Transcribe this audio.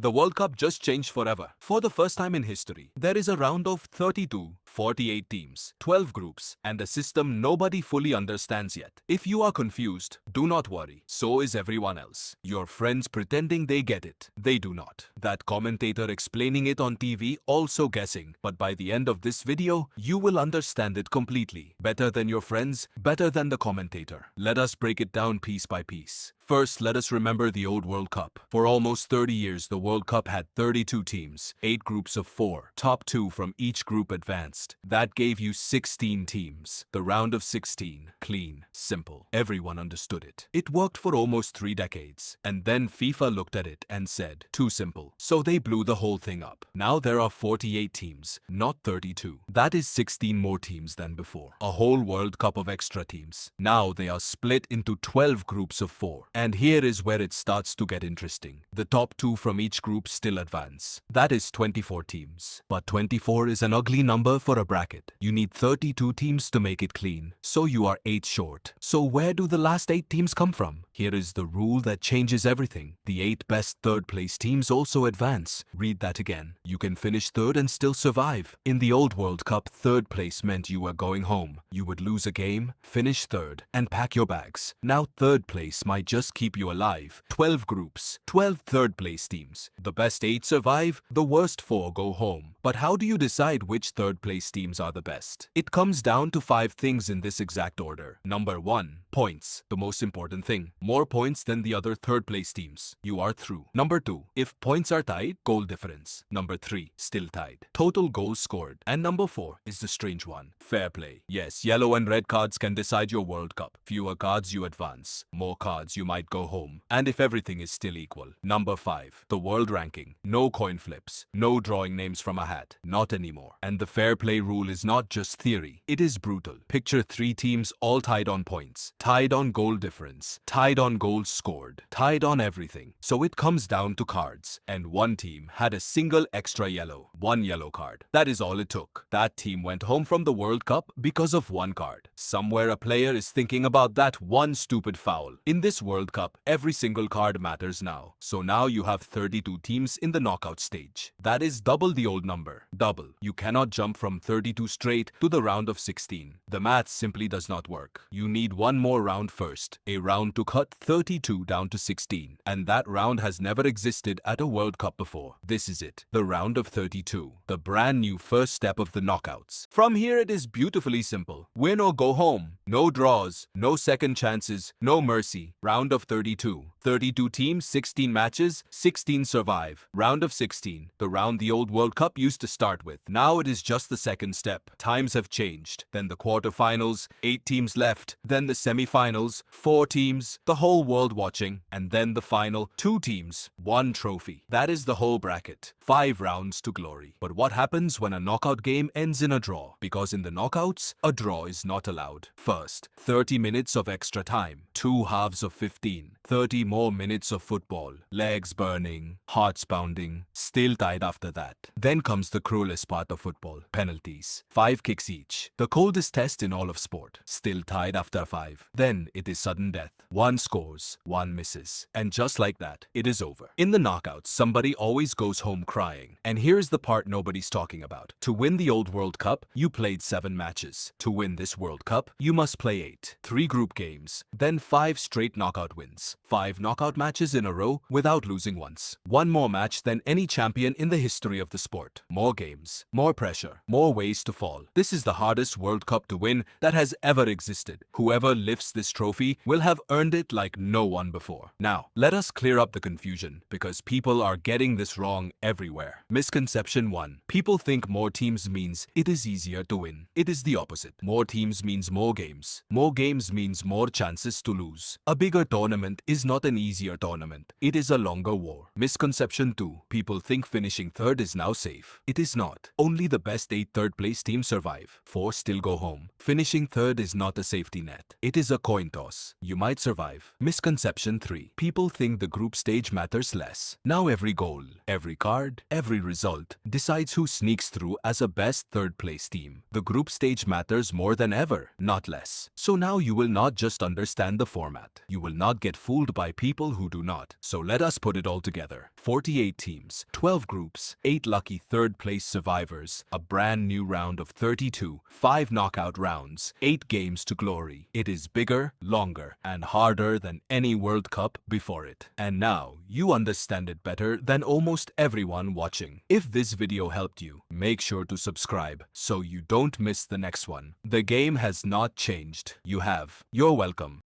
The World Cup just changed forever. For the first time in history, there is a round of 32, 48 teams, 12 groups, and a system nobody fully understands yet. If you are confused, do not worry. So is everyone else. Your friends pretending they get it. They do not. That commentator explaining it on TV also guessing. But by the end of this video, you will understand it completely. Better than your friends, better than the commentator. Let us break it down piece by piece. First, let us remember the old World Cup. For almost 30 years, the World Cup had 32 teams, 8 groups of 4. Top 2 from each group advanced. That gave you 16 teams. The round of 16. Clean. Simple. Everyone understood it. It worked for almost 3 decades. And then FIFA looked at it and said, too simple. So they blew the whole thing up. Now there are 48 teams, not 32. That is 16 more teams than before. A whole World Cup of extra teams. Now they are split into 12 groups of 4. And here is where it starts to get interesting. The top 2 from each group still advance. That is 24 teams. But 24 is an ugly number for a bracket. You need 32 teams to make it clean. So you are 8 short. So where do the last 8 teams come from? Here is the rule that changes everything. The 8 best third place teams also advance. Read that again. You can finish third and still survive. In the old World Cup, third place meant you were going home. You would lose a game, finish third, and pack your bags. Now third place might just keep you alive. 12 groups, 12 third place teams. The best 8 survive, the worst 4 go home. But how do you decide which third place teams are the best? It comes down to 5 things in this exact order. Number 1. Points. The most important thing. More points than the other third place teams. You are through. Number 2. If points are tied, goal difference. Number 3. Still tied. Total goals scored. And number 4 is the strange one. Fair play. Yes, yellow and red cards can decide your World Cup. Fewer cards, you advance. More cards, you might go home. And if everything is still equal. Number 5. The world ranking. No coin flips. No drawing names from a hat. Not anymore. And the fair play rule is not just theory. It is brutal. Picture 3 teams all tied on points. Tied on goal difference. Tied on goals scored. Tied on everything. So it comes down to cards. And one team had a single extra yellow. 1 yellow card. That is all it took. That team went home from the World Cup because of 1 card. Somewhere a player is thinking about that one stupid foul. In this World Cup, every single card matters now. So now you have 32 teams in the knockout stage. That is double the old number. Double. You cannot jump from 32 straight to the round of 16. The math simply does not work. You need one more round first. A round to cut 32 down to 16. And that round has never existed at a World Cup before. This is it. The round of 32. The brand new first step of the knockouts. From here it is beautifully simple. Win or go home. No draws. No second chances. No mercy. Round of 32. 32 teams, 16 matches, 16 survive. Round of 16. The round the old World Cup used to start with. Now it is just the second step. Times have changed. Then the quarterfinals, 8 teams left. Then the semifinals, 4 teams, the whole world watching. And then the final, 2 teams, 1 trophy. That is the whole bracket. 5 rounds to glory. But what happens when a knockout game ends in a draw? Because in the knockouts, a draw is not allowed. First, 30 minutes of extra time. 2 halves of 15. 30 more minutes of football. Legs burning, hearts pounding, still tied after that. Then comes the cruelest part of football. Penalties. 5 kicks each. The coldest test in all of sport. Still tied after 5. Then it is sudden death. 1 scores, 1 misses. And just like that, it is over. In the knockouts, somebody always goes home crying. And here's the part nobody's talking about. To win the old World Cup, you played 7 matches. To win this World Cup, you must play 8. 3 group games. Then 5 straight knockout wins. 5 knockout matches in a row without losing once. 1 more match than any champion in the history of the sport. More games, more pressure, more ways to fall. This is the hardest World Cup to win that has ever existed. Whoever lifts this trophy will have earned it like no one before. Now, let us clear up the confusion because people are getting this wrong everywhere. Misconception 1. People think more teams means it is easier to win. It is the opposite. More teams means more games. More games means more chances to lose. A bigger tournament is not an easier tournament. It is a longer war. Misconception 2. People think finishing third is now safe. It is not. Only the best 8 third place teams survive. 4 still go home. Finishing third is not a safety net. It is a coin toss. You might survive. Misconception 3. People think the group stage matters less. Now every goal, every card, every result decides who sneaks through as a best third place team. The group stage matters more than ever, not less. So now you will not just understand the format. You will not get fooled by people who do not. So let us put it all together. 48 teams, 12 groups, 8 lucky third-place survivors, a brand new round of 32, 5 knockout rounds, 8 games to glory. It is bigger, longer, and harder than any World Cup before it. And now, you understand it better than almost everyone watching. If this video helped you, make sure to subscribe so you don't miss the next one. The game has not changed. You have. You're welcome.